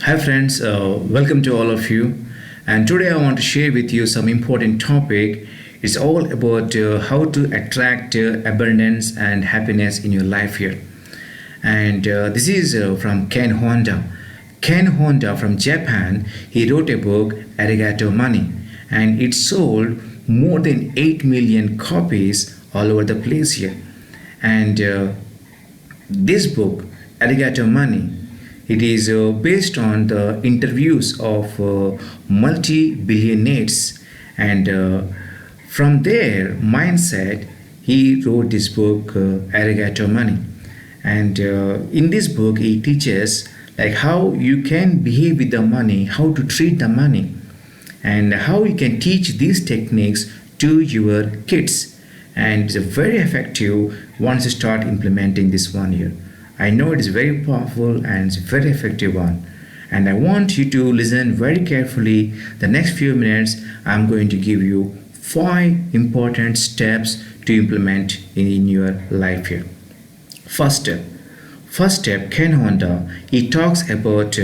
Hi friends, welcome to all of you. And today I want to share with you some important topic. It's all about how to attract abundance and happiness in your life here. And this is from Ken Honda. Ken Honda from Japan. He wrote a book, Arigato Money, and it sold more than 8 million copies all over the place here. And this book, Arigato Money, it is based on the interviews of multi-billionaires, and from their mindset, he wrote this book, Arigato Money. And in this book, he teaches like how you can behave with the money, how to treat the money, and how you can teach these techniques to your kids. And it's very effective once you start implementing this one here. I know it is very powerful and it's a very effective one. And I want you to listen very carefully. The next few minutes, I'm going to give you 5 important steps to implement in your life here. First step. First step, Ken Honda, he talks about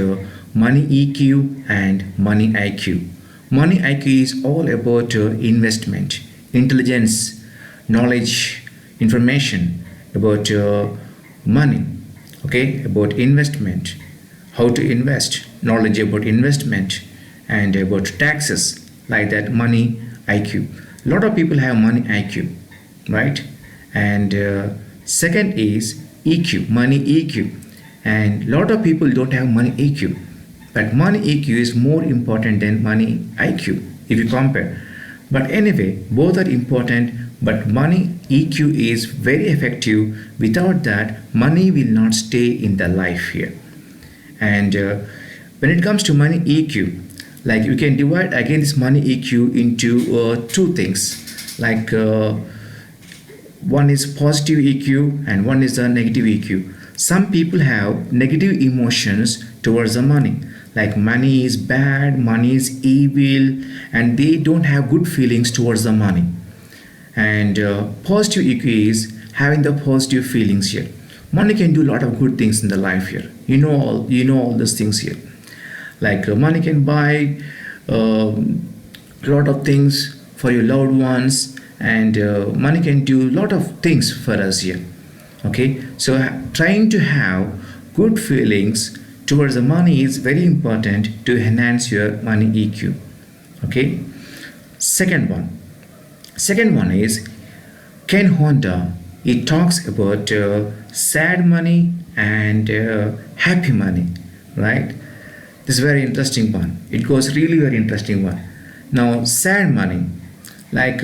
money EQ and money IQ. Money IQ is all about investment, intelligence, knowledge, information about money. Okay, about investment, how to invest, knowledge about investment, and about taxes, like that. Money IQ. A lot of people have money IQ, right? And second is EQ, money EQ, and a lot of people don't have money EQ, but money EQ is more important than money IQ if you compare. But anyway, both are important, but money EQ is very effective. Without that, money will not stay in the life here. And when it comes to money EQ, like you can divide again this money EQ into two things. Like one is positive EQ and one is the negative EQ. Some people have negative emotions towards the money. Like money is bad, money is evil, and they don't have good feelings towards the money. And positive EQ is having the positive feelings here. Money can do a lot of good things in the life here. You know all these things here. Like money can buy a lot of things for your loved ones, and money can do a lot of things for us here. Okay, so trying to have good feelings towards the money is very important to enhance your money EQ. Okay, second one is Ken Honda. He talks about sad money and happy money, right? This is very interesting one. It goes really very interesting one. Now, sad money, like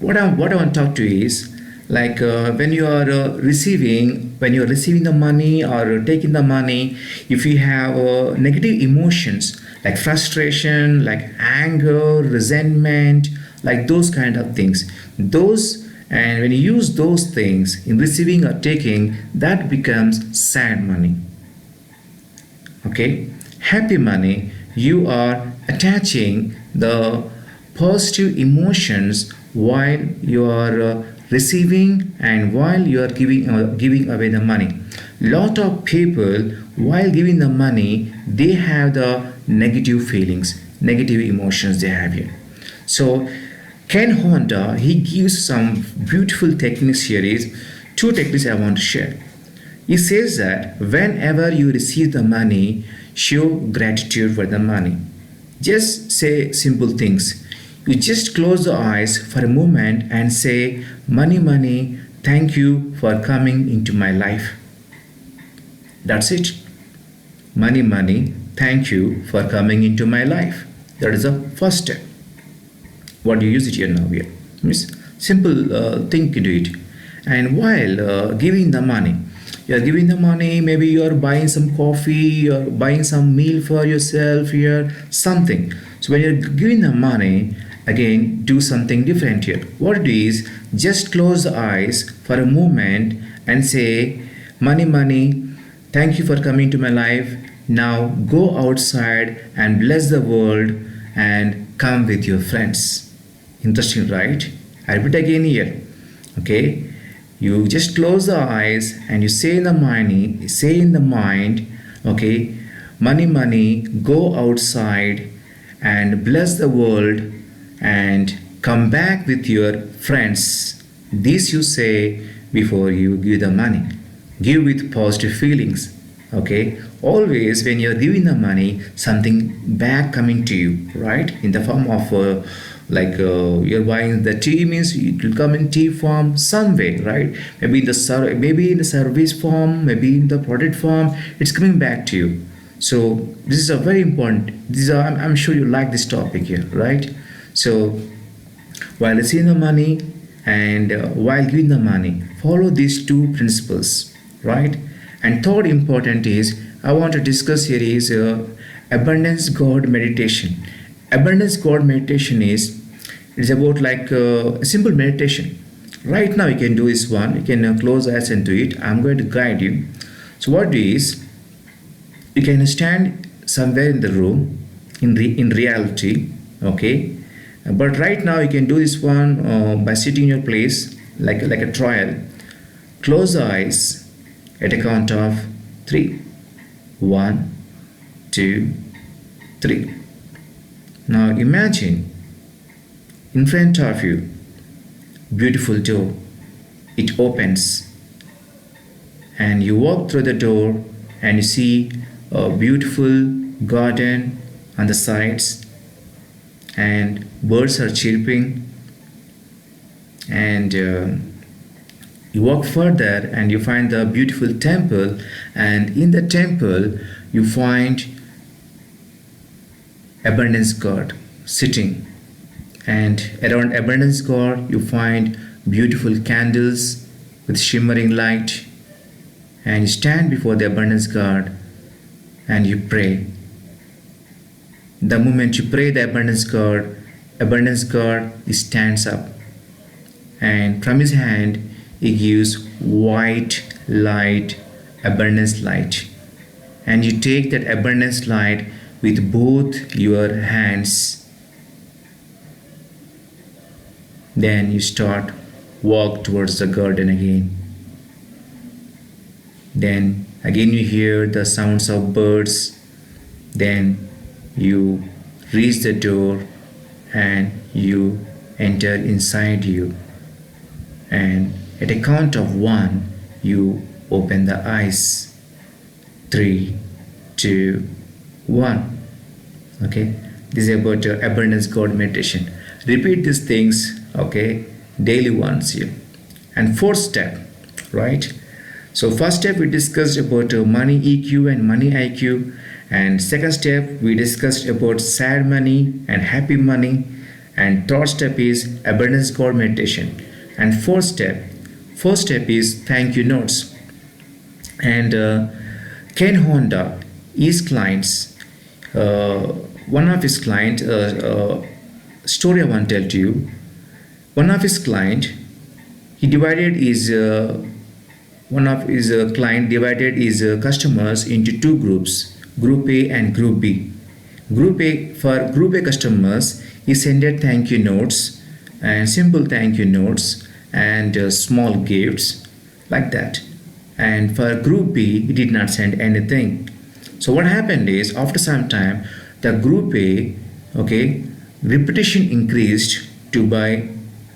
what I want to talk to you is like when you are receiving the money or taking the money, if you have negative emotions like frustration, like anger, resentment, like those kind of things, and when you use those things in receiving or taking, that becomes sad money. Okay, happy money, you are attaching the positive emotions while you are receiving and while you are giving away the money. Lot of people, while giving the money, they have the negative feelings, negative emotions they have here. So Ken Honda, he gives some beautiful techniques here. Is 2 techniques I want to share. He says that whenever you receive the money, show gratitude for the money. Just say simple things. You just close the eyes for a moment and say, money, money, thank you for coming into my life. That's it. Money, money, thank you for coming into my life. That is the first step. What do you use it here now here? Means simple thing to do it. And while giving the money, you are giving the money, maybe you are buying some coffee or buying some meal for yourself here, something. So when you're giving the money, again, do something different here. What it is, just close the eyes for a moment and say, money, money, thank you for coming to my life. Now go outside and bless the world and come with your friends. Interesting, right? I repeat again here. Okay, you just close the eyes and you say in the mind, okay, money, money, go outside and bless the world and come back with your friends. This you say before you give the money. Give with positive feelings. Okay, always when you're giving the money, something back coming to you, right? In the form of you're buying the tea, means it will come in tea form some way, right? Maybe maybe in the service form, maybe in the product form, it's coming back to you. So this is a very important. I'm sure you like this topic here, right? So while receiving the money and while giving the money, follow these two principles, right? And third important is I want to discuss here is abundance God meditation. Abundance God meditation is it's about like a simple meditation. Right now you can do this one. You can close eyes and do it. I'm going to guide you. So what do is you can stand somewhere in the room in reality, okay, but right now you can do this one by sitting in your place like a trial. Close the eyes at a count of 3. 1, 2, 3. Now imagine in front of you beautiful door. It opens and you walk through the door and you see a beautiful garden on the sides and birds are chirping, and you walk further and you find the beautiful temple, and in the temple you find abundance God sitting, and around abundance God you find beautiful candles with shimmering light, and you stand before the abundance God and you pray. The moment you pray the abundance God he stands up, and from his hand he gives white light, abundance light, and you take that abundance light with both your hands. Then you start walk towards the garden again. Then again you hear the sounds of birds. Then you reach the door and you enter inside you, and at a count of 1 you open the eyes. 3, 2, 1. Okay, this is about abundance God meditation. Repeat these things, okay, daily once here. And fourth step, right? So first step we discussed about money EQ and money IQ, and second step we discussed about sad money and happy money, and third step is abundance God meditation, and fourth step is thank you notes. And Ken Honda, his clients, one of his client story I want to tell to you. One of his client, he divided his client divided his customers into two groups, Group A and Group B. For Group A customers, he sent thank you notes and simple thank you notes and small gifts like that. And for Group B, he did not send anything. So what happened is after some time, the Group A, okay, repetition increased to buy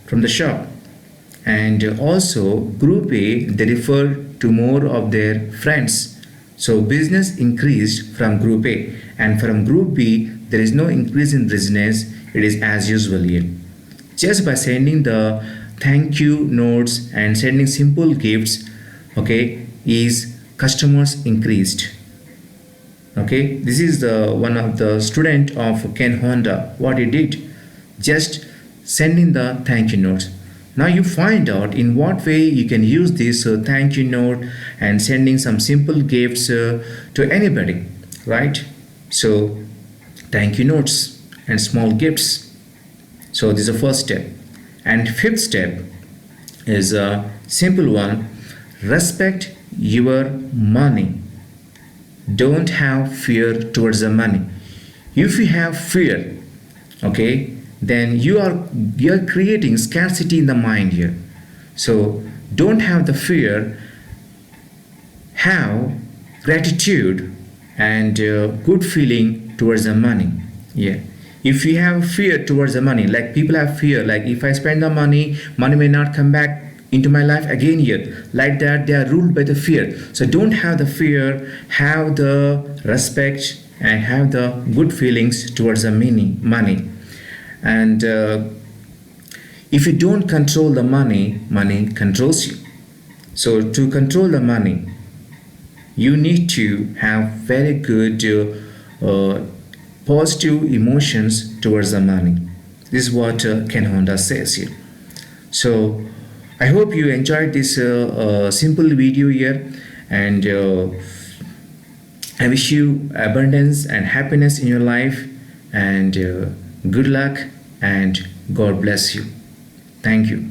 from the shop, and also Group A they referred to more of their friends. So business increased from Group A, and from Group B there is no increase in business. It is as usual here. Just by sending the thank you notes and sending simple gifts, okay, is customers increased. Okay, this is the one of the student of Ken Honda. What he did, just sending the thank you notes. Now you find out in what way you can use this thank you note and sending some simple gifts to anybody, right? So thank you notes and small gifts. So this is the first step. And fifth step is a simple one. Respect your money. Don't have fear towards the money. If you have fear, okay, then you're creating scarcity in the mind here. So don't have the fear, have gratitude and good feeling towards the money. Yeah, if you have fear towards the money, like people have fear, like if I spend the money, money may not come back into my life again yet, like that they are ruled by the fear. So don't have the fear, have the respect and have the good feelings towards the money. And if you don't control the money, money controls you. So to control the money, you need to have very good positive emotions towards the money. This is what Ken Honda says here. So I hope you enjoyed this simple video here, and I wish you abundance and happiness in your life, and good luck, and God bless you. Thank you.